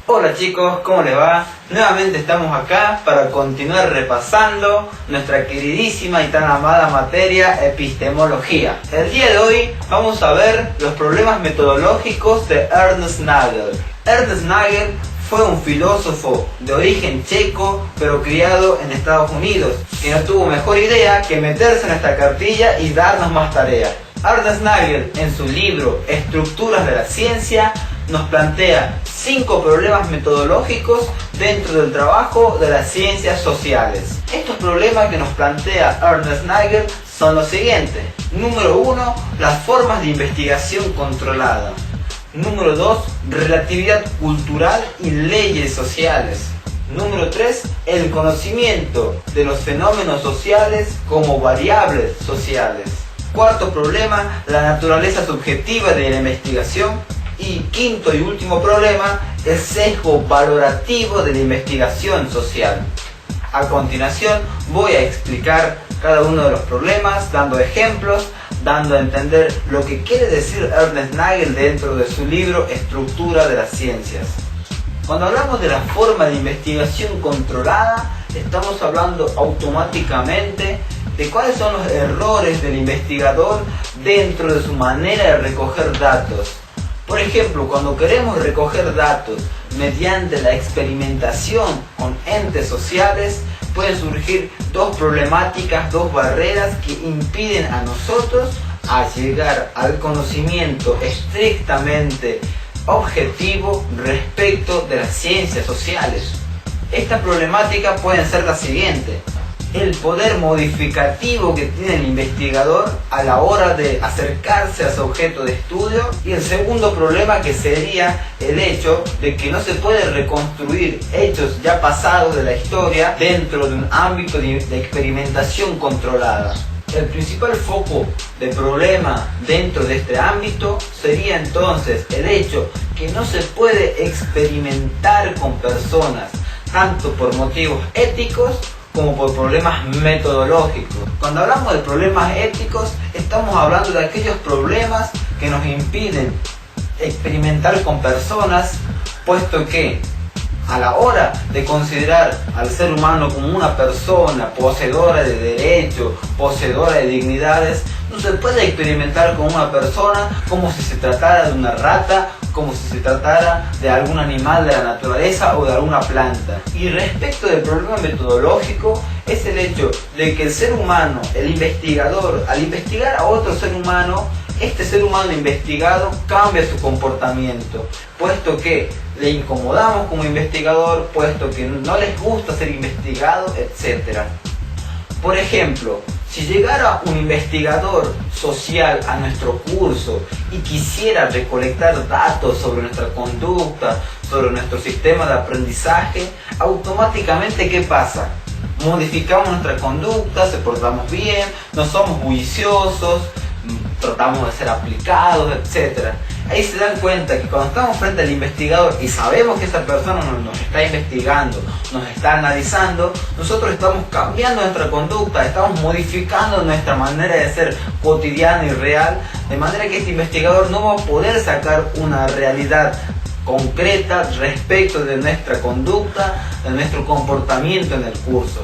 Hola chicos, ¿cómo les va? Nuevamente estamos acá para continuar repasando nuestra queridísima y tan amada materia epistemología. El día de hoy vamos a ver los problemas metodológicos de Ernst Nagel. Ernst Nagel fue un filósofo de origen checo, pero criado en Estados Unidos, que no tuvo mejor idea que meterse en esta cartilla y darnos más tarea. Ernst Nagel, en su libro Estructuras de la Ciencia, nos plantea 5 problemas metodológicos dentro del trabajo de las ciencias sociales. Estos problemas que nos plantea Ernst Nagel son los siguientes. Número 1, las formas de investigación controlada. Número 2, relatividad cultural y leyes sociales. Número 3, el conocimiento de los fenómenos sociales como variables sociales. Cuarto problema, la naturaleza subjetiva de la investigación. Y quinto y último problema, el sesgo valorativo de la investigación social. A continuación voy a explicar cada uno de los problemas, dando ejemplos, dando a entender lo que quiere decir Ernst Nagel dentro de su libro Estructura de las Ciencias. Cuando hablamos de la forma de investigación controlada, estamos hablando automáticamente de cuáles son los errores del investigador dentro de su manera de recoger datos. Por ejemplo, cuando queremos recoger datos mediante la experimentación con entes sociales, pueden surgir dos problemáticas, dos barreras que impiden a nosotros a llegar al conocimiento estrictamente objetivo respecto de las ciencias sociales. Estas problemáticas pueden ser las siguientes. El poder modificativo que tiene el investigador a la hora de acercarse a su objeto de estudio, y el segundo problema, que sería el hecho de que no se puede reconstruir hechos ya pasados de la historia dentro de un ámbito de experimentación controlada. El principal foco de problema dentro de este ámbito sería entonces el hecho que no se puede experimentar con personas, tanto por motivos éticos como por problemas metodológicos. Cuando hablamos de problemas éticos, estamos hablando de aquellos problemas que nos impiden experimentar con personas, puesto que a la hora de considerar al ser humano como una persona poseedora de derechos, poseedora de dignidades, no se puede experimentar con una persona como si se tratara de una rata, como si se tratara de algún animal de la naturaleza o de alguna planta. Y respecto del problema metodológico, es el hecho de que el ser humano, el investigador, al investigar a otro ser humano, este ser humano investigado cambia su comportamiento, puesto que le incomodamos como investigador, puesto que no les gusta ser investigado, etc. Por ejemplo, si llegara un investigador social a nuestro curso y quisiera recolectar datos sobre nuestra conducta, sobre nuestro sistema de aprendizaje, automáticamente ¿qué pasa? Modificamos nuestra conducta, se portamos bien, no somos juiciosos, tratamos de ser aplicados, etc. Ahí se dan cuenta que cuando estamos frente al investigador y sabemos que esa persona nos está investigando, nos está analizando, nosotros estamos cambiando nuestra conducta, estamos modificando nuestra manera de ser cotidiana y real, de manera que este investigador no va a poder sacar una realidad concreta respecto de nuestra conducta, de nuestro comportamiento en el curso.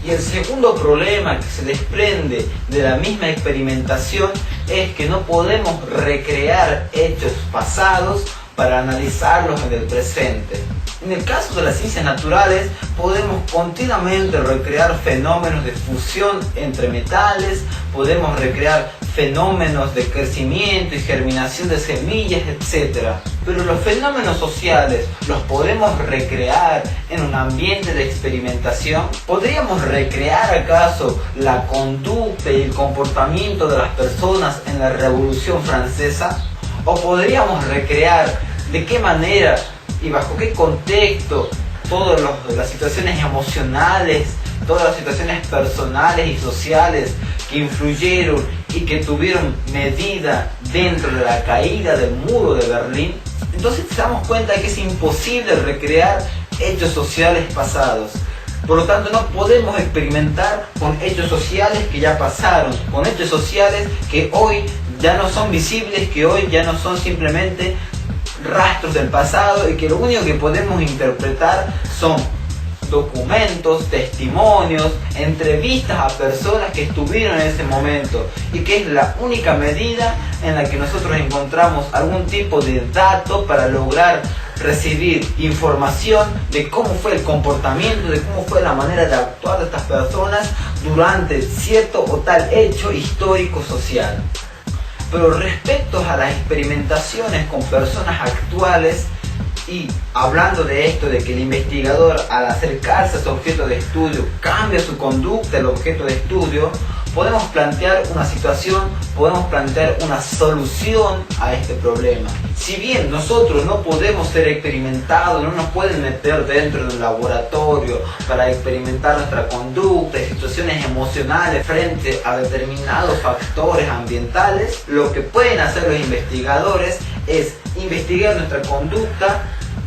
Y el segundo problema que se desprende de la misma experimentación es que no podemos recrear hechos pasados para analizarlos en el presente. En el caso de las ciencias naturales, podemos continuamente recrear fenómenos de fusión entre metales, podemos recrear fenómenos de crecimiento y germinación de semillas, etc. Pero los fenómenos sociales, ¿los podemos recrear en un ambiente de experimentación? ¿Podríamos recrear acaso la conducta y el comportamiento de las personas en la Revolución Francesa? ¿O podríamos recrear de qué manera y bajo qué contexto todas las situaciones emocionales, todas las situaciones personales y sociales que influyeron y que tuvieron medida dentro de la caída del muro de Berlín? Entonces nos damos cuenta de que es imposible recrear hechos sociales pasados. Por lo tanto, no podemos experimentar con hechos sociales que ya pasaron, con hechos sociales que hoy ya no son visibles, que hoy ya no son simplemente rastros del pasado y que lo único que podemos interpretar son documentos, testimonios, entrevistas a personas que estuvieron en ese momento y que es la única medida en la que nosotros encontramos algún tipo de dato para lograr recibir información de cómo fue el comportamiento, de cómo fue la manera de actuar de estas personas durante cierto o tal hecho histórico social. Pero respecto a las experimentaciones con personas actuales, y hablando de esto, de que el investigador al acercarse a su objeto de estudio cambia su conducta, el objeto de estudio, podemos plantear una situación, podemos plantear una solución a este problema. Si bien nosotros no podemos ser experimentados, no nos pueden meter dentro de un laboratorio para experimentar nuestra conducta y situaciones emocionales frente a determinados factores ambientales, lo que pueden hacer los investigadores es investigar nuestra conducta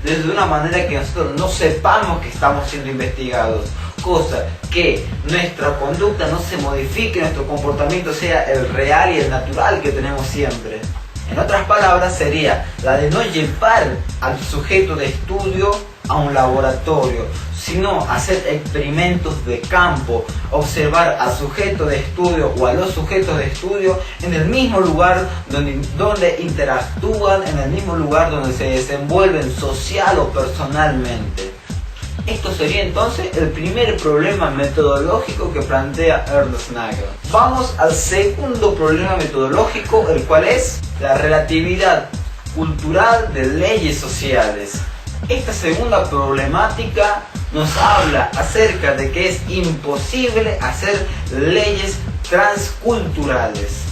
desde una manera que nosotros no sepamos que estamos siendo investigados, cosa que nuestra conducta no se modifique, nuestro comportamiento sea el real y el natural que tenemos siempre. En otras palabras, sería la de no llevar al sujeto de estudio a un laboratorio, sino hacer experimentos de campo, observar al sujeto de estudio o a los sujetos de estudio en el mismo lugar donde interactúan, en el mismo lugar donde se desenvuelven social o personalmente. Esto sería entonces el primer problema metodológico que plantea Ernst Nagel. Vamos al segundo problema metodológico, el cual es la relatividad cultural de leyes sociales. Esta segunda problemática nos habla acerca de que es imposible hacer leyes transculturales.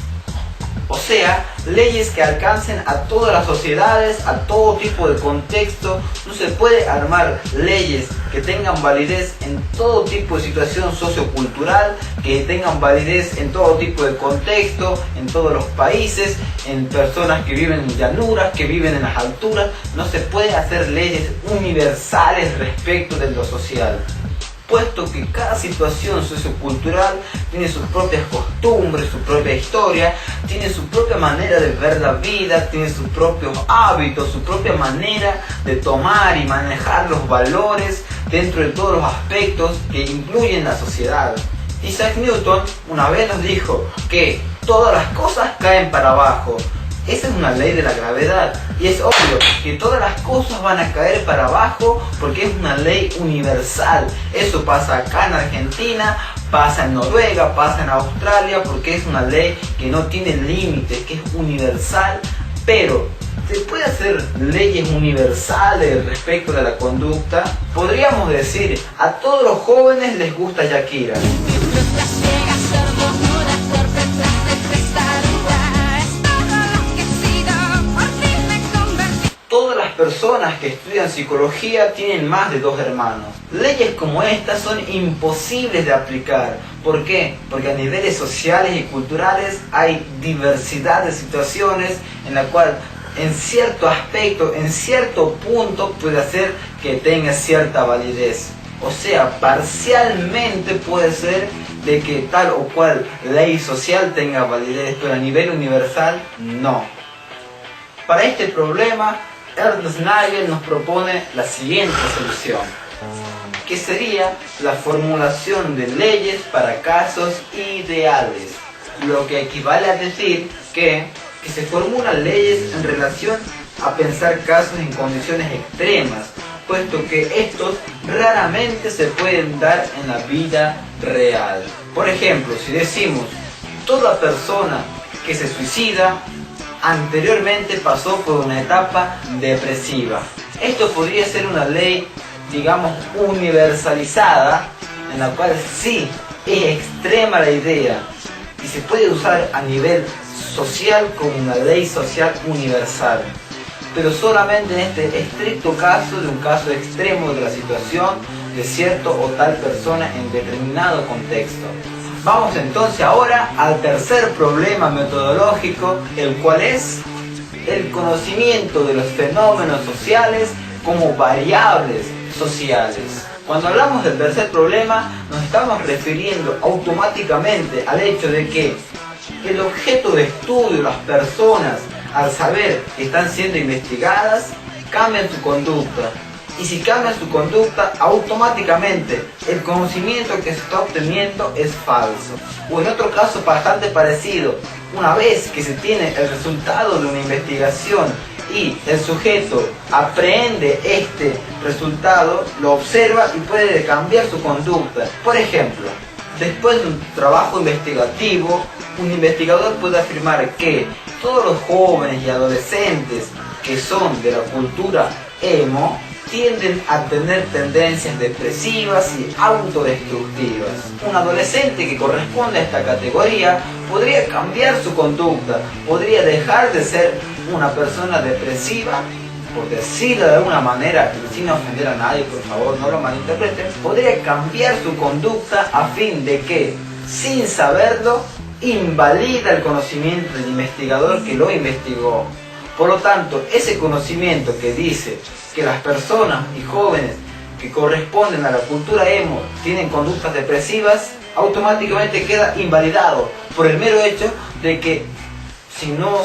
O sea, leyes que alcancen a todas las sociedades, a todo tipo de contexto. No se puede armar leyes que tengan validez en todo tipo de situación sociocultural, que tengan validez en todo tipo de contexto, en todos los países, en personas que viven en llanuras, que viven en las alturas. No se puede hacer leyes universales respecto de lo social, puesto que cada situación sociocultural tiene sus propias costumbres, su propia historia, tiene su propia manera de ver la vida, tiene sus propios hábitos, su propia manera de tomar y manejar los valores dentro de todos los aspectos que incluyen la sociedad. Isaac Newton una vez nos dijo que todas las cosas caen para abajo. Esa es una ley de la gravedad y es obvio que todas las cosas van a caer para abajo porque es una ley universal. Eso pasa acá en Argentina, pasa en Noruega, pasa en Australia, porque es una ley que no tiene límites, que es universal. Pero ¿se puede hacer leyes universales respecto de la conducta? Podríamos decir, a todos los jóvenes les gusta Shakira. Todas las personas que estudian psicología tienen más de 2 hermanos. Leyes como estas son imposibles de aplicar. ¿Por qué? Porque a niveles sociales y culturales hay diversidad de situaciones en la cual en cierto aspecto, en cierto punto puede hacer que tenga cierta validez. O sea, parcialmente puede ser de que tal o cual ley social tenga validez, pero a nivel universal no. Para este problema, Ernst Nagel nos propone la siguiente solución, que sería la formulación de leyes para casos ideales, lo que equivale a decir que se formulan leyes en relación a pensar casos en condiciones extremas, puesto que estos raramente se pueden dar en la vida real. Por ejemplo, si decimos, toda persona que se suicida anteriormente pasó por una etapa depresiva. Esto podría ser una ley, digamos, universalizada, en la cual sí es extrema la idea y se puede usar a nivel social como una ley social universal, pero solamente en este estricto caso de un caso extremo de la situación de cierto o tal persona en determinado contexto. Vamos entonces ahora al tercer problema metodológico, el cual es el conocimiento de los fenómenos sociales como variables sociales. Cuando hablamos del tercer problema, nos estamos refiriendo automáticamente al hecho de que el objeto de estudio, las personas, al saber que están siendo investigadas, cambian su conducta. Y si cambian su conducta, automáticamente el conocimiento que se está obteniendo es falso. O en otro caso bastante parecido, una vez que se tiene el resultado de una investigación y el sujeto aprehende este resultado, lo observa y puede cambiar su conducta. Por ejemplo, después de un trabajo investigativo, un investigador puede afirmar que todos los jóvenes y adolescentes que son de la cultura emo tienden a tener tendencias depresivas y autodestructivas. Un adolescente que corresponde a esta categoría podría cambiar su conducta, podría dejar de ser una persona depresiva, por decirlo de alguna manera, sin ofender a nadie, por favor, no lo malinterpreten, podría cambiar su conducta a fin de que, sin saberlo, invalida el conocimiento del investigador que lo investigó. Por lo tanto, ese conocimiento que dice que las personas y jóvenes que corresponden a la cultura emo tienen conductas depresivas, automáticamente queda invalidado por el mero hecho de que si no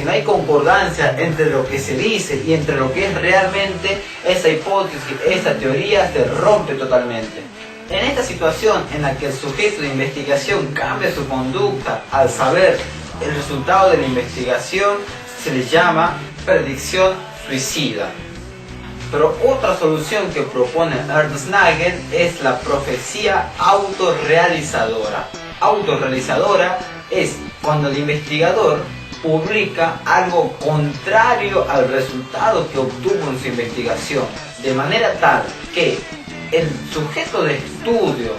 hay concordancia entre lo que se dice y entre lo que es realmente, esa hipótesis, esa teoría se rompe totalmente. En esta situación en la que el sujeto de investigación cambia su conducta al saber el resultado de la investigación, se le llama predicción suicida. Pero otra solución que propone Ernst Nagel es la profecía autorrealizadora. Autorrealizadora es cuando el investigador publica algo contrario al resultado que obtuvo en su investigación, de manera tal que el sujeto de estudio,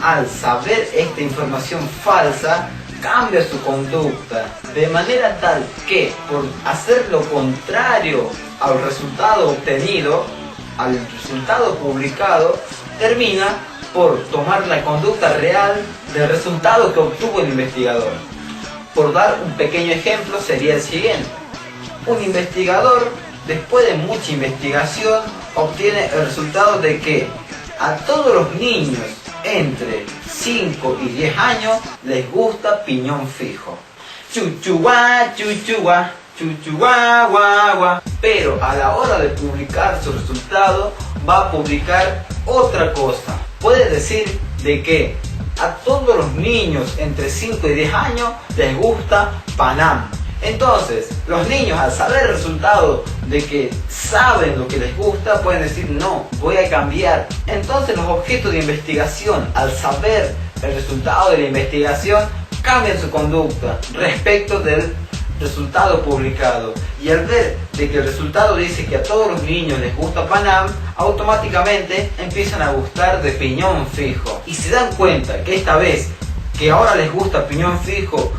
al saber esta información falsa, cambia su conducta, de manera tal que por hacer lo contrario al resultado obtenido, al resultado publicado, termina por tomar la conducta real del resultado que obtuvo el investigador. Por dar un pequeño ejemplo sería el siguiente: un investigador, después de mucha investigación, obtiene el resultado de que a todos los niños entre 5 y 10 años les gusta piñón fijo. Chuchuá, chuchuá, chuchuá, guá, guá. Pero a la hora de publicar su resultado, va a publicar otra cosa. Puede decir de que a todos los niños entre 5 y 10 años les gusta Panam. Entonces, los niños, al saber el resultado de que saben lo que les gusta, pueden decir: no, voy a cambiar. Entonces los objetos de investigación, al saber el resultado de la investigación, cambian su conducta respecto del resultado publicado. Y al ver de que el resultado dice que a todos los niños les gusta Panam, automáticamente empiezan a gustar de piñón fijo. Y se dan cuenta que esta vez que ahora les gusta piñón fijo,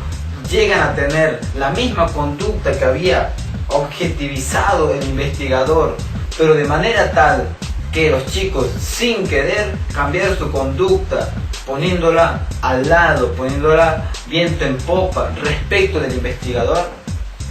llegan a tener la misma conducta que había objetivizado el investigador, pero de manera tal que los chicos, sin querer, cambiaron su conducta, poniéndola al lado, poniéndola viento en popa respecto del investigador.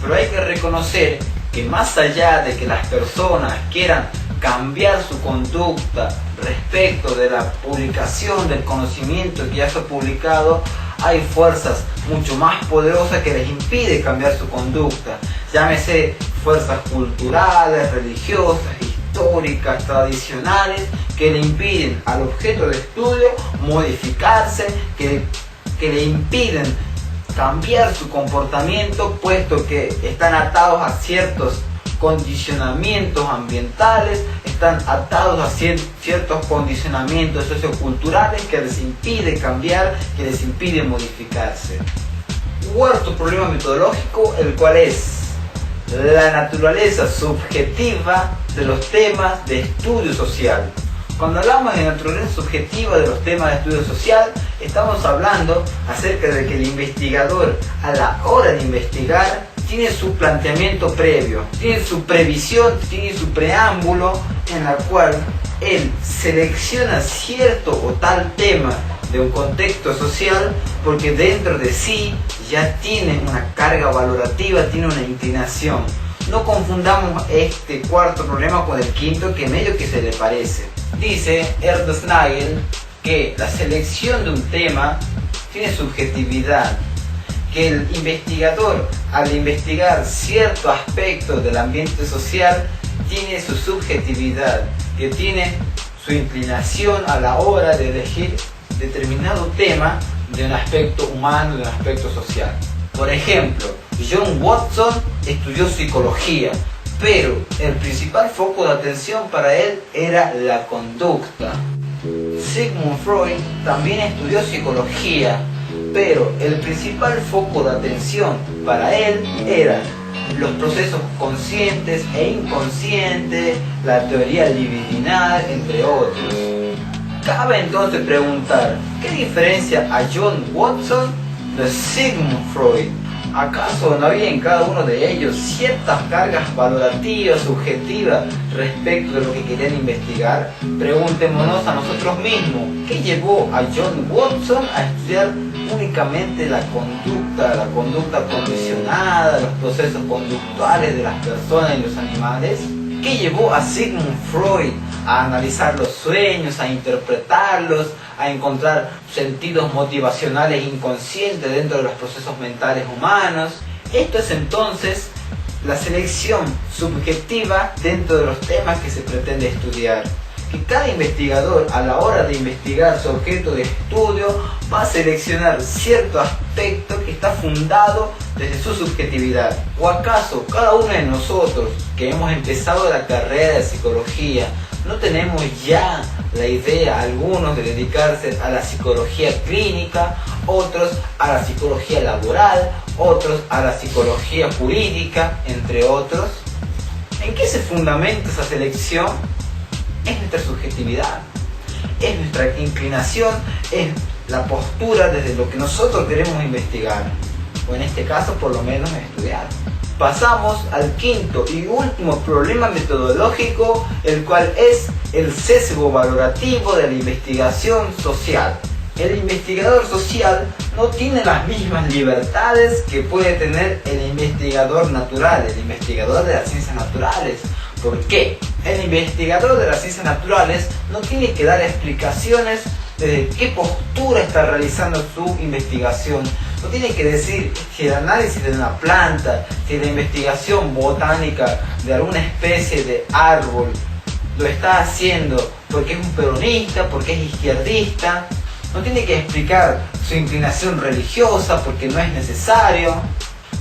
Pero hay que reconocer que más allá de que las personas quieran cambiar su conducta respecto de la publicación del conocimiento que ya fue publicado, hay fuerzas mucho más poderosas que les impiden cambiar su conducta. Llámese fuerzas culturales, religiosas, históricas, tradicionales, que le impiden al objeto de estudio modificarse, que le impiden cambiar su comportamiento, puesto que están atados a ciertos condicionamientos ambientales, están atados a ciertos condicionamientos socioculturales que les impide cambiar, que les impide modificarse. Cuarto problema metodológico, el cual es la naturaleza subjetiva de los temas de estudio social. Cuando hablamos de naturaleza subjetiva de los temas de estudio social, estamos hablando acerca de que el investigador, a la hora de investigar, tiene su planteamiento previo, tiene su previsión, tiene su preámbulo, en la cual él selecciona cierto o tal tema de un contexto social porque dentro de sí ya tiene una carga valorativa, tiene una inclinación. No confundamos este cuarto problema con el quinto, que medio que se le parece. Dice Ernst Nagel que la selección de un tema tiene subjetividad, que el investigador, al investigar cierto aspecto del ambiente social, tiene su subjetividad, que tiene su inclinación a la hora de elegir determinado tema de un aspecto humano, de un aspecto social. Por ejemplo, John Watson estudió psicología, pero el principal foco de atención para él era la conducta. Sigmund Freud también estudió psicología, pero el principal foco de atención para él eran los procesos conscientes e inconscientes, la teoría libidinal, entre otros. Cabe entonces preguntar, ¿qué diferencia a John Watson de Sigmund Freud? ¿Acaso no había en cada uno de ellos ciertas cargas valorativas, subjetivas respecto de lo que querían investigar? Preguntémonos a nosotros mismos, ¿qué llevó a John Watson a estudiar únicamente la conducta condicionada, los procesos conductuales de las personas y los animales? ¿Qué llevó a Sigmund Freud a analizar los sueños, a interpretarlos, a encontrar sentidos motivacionales inconscientes dentro de los procesos mentales humanos? Esto es entonces la selección subjetiva dentro de los temas que se pretende estudiar. Que cada investigador, a la hora de investigar su objeto de estudio, va a seleccionar cierto aspecto que está fundado desde su subjetividad. ¿O acaso cada uno de nosotros que hemos empezado la carrera de psicología no tenemos ya la idea, algunos, de dedicarse a la psicología clínica, otros a la psicología laboral, otros a la psicología jurídica, entre otros? ¿En qué se fundamenta esa selección? Es nuestra subjetividad, es nuestra inclinación, es la postura desde lo que nosotros queremos investigar, o en este caso por lo menos estudiar. Pasamos al quinto y último problema metodológico, el cual es el sesgo valorativo de la investigación social. El investigador social no tiene las mismas libertades que puede tener el investigador natural, el investigador de las ciencias naturales. ¿Por qué? El investigador de las ciencias naturales no tiene que dar explicaciones de qué postura está realizando su investigación. No tiene que decir si el análisis de una planta, si la investigación botánica de alguna especie de árbol lo está haciendo porque es un peronista, porque es izquierdista. No tiene que explicar su inclinación religiosa porque no es necesario.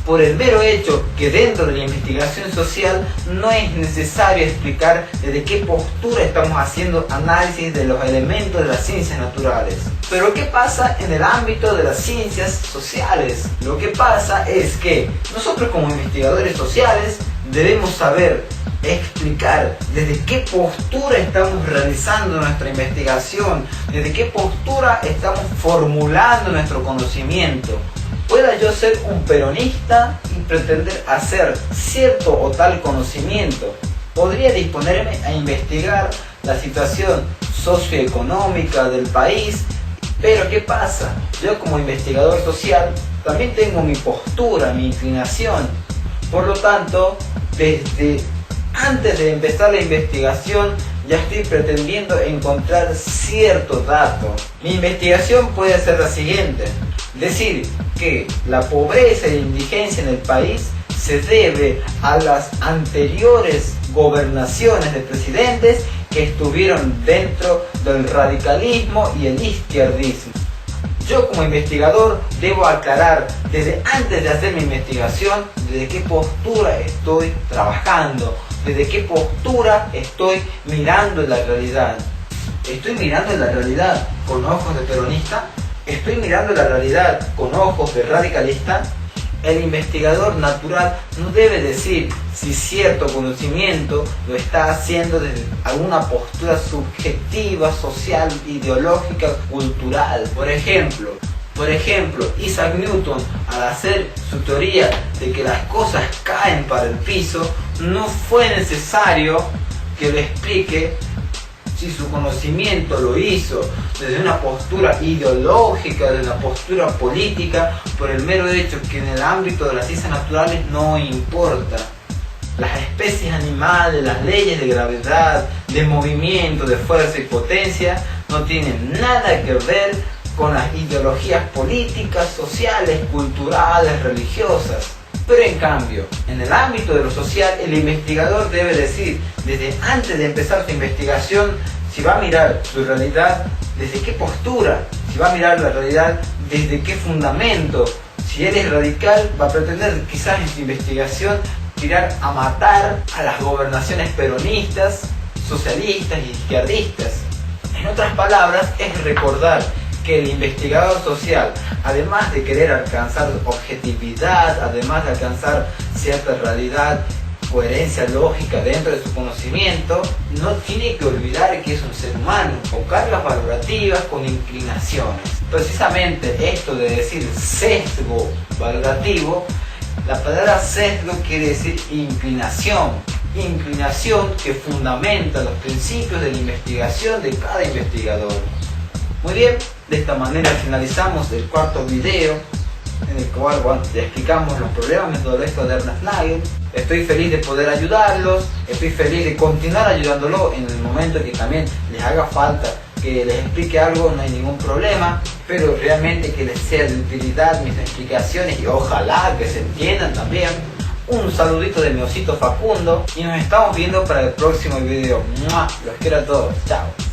Por el mero hecho que dentro de la investigación social no es necesario explicar desde qué postura estamos haciendo análisis de los elementos de las ciencias naturales. Pero ¿qué pasa en el ámbito de las ciencias sociales? Lo que pasa es que nosotros como investigadores sociales debemos saber explicar desde qué postura estamos realizando nuestra investigación, desde qué postura estamos formulando nuestro conocimiento. Pueda yo ser un peronista y pretender hacer cierto o tal conocimiento. Podría disponerme a investigar la situación socioeconómica del país, pero ¿qué pasa? Yo como investigador social también tengo mi postura, mi inclinación. Por lo tanto, desde antes de empezar la investigación ya estoy pretendiendo encontrar cierto dato. Mi investigación puede ser la siguiente: decir que la pobreza y la indigencia en el país se debe a las anteriores gobernaciones de presidentes que estuvieron dentro del radicalismo y el izquierdismo. Yo como investigador debo aclarar desde antes de hacer mi investigación desde qué postura estoy trabajando, desde qué postura estoy mirando la realidad. ¿Estoy mirando la realidad con ojos de peronista? ¿Estoy mirando la realidad con ojos de radicalista? El investigador natural no debe decir si cierto conocimiento lo está haciendo desde alguna postura subjetiva, social, ideológica, cultural. Por ejemplo, Isaac Newton, al hacer su teoría de que las cosas caen para el piso, no fue necesario que lo explique si su conocimiento lo hizo desde una postura ideológica, desde una postura política, por el mero hecho que en el ámbito de las ciencias naturales no importa. Las especies animales, las leyes de gravedad, de movimiento, de fuerza y potencia no tienen nada que ver con las ideologías políticas, sociales, culturales, religiosas. Pero en cambio, en el ámbito de lo social, el investigador debe decir, desde antes de empezar su investigación, si va a mirar su realidad, desde qué postura, si va a mirar la realidad, desde qué fundamento. Si él es radical, va a pretender quizás en su investigación tirar a matar a las gobernaciones peronistas, socialistas y izquierdistas. En otras palabras, es recordar que el investigador social, además de querer alcanzar objetividad, además de alcanzar cierta realidad, coherencia lógica dentro de su conocimiento, no tiene que olvidar que es un ser humano, con cargas valorativas, con inclinaciones. Precisamente esto de decir sesgo valorativo, la palabra sesgo quiere decir inclinación que fundamenta los principios de la investigación de cada investigador. Muy bien, de esta manera finalizamos el cuarto video en el cual ya explicamos los problemas metodológicos de Ernest Nagel. Estoy feliz de poder ayudarlos, estoy feliz de continuar ayudándolo en el momento que también les haga falta que les explique algo, no hay ningún problema, pero realmente que les sea de utilidad mis explicaciones y ojalá que se entiendan también. Un saludito de mi osito Facundo y nos estamos viendo para el próximo video. ¡Mua! Los quiero a todos, chao.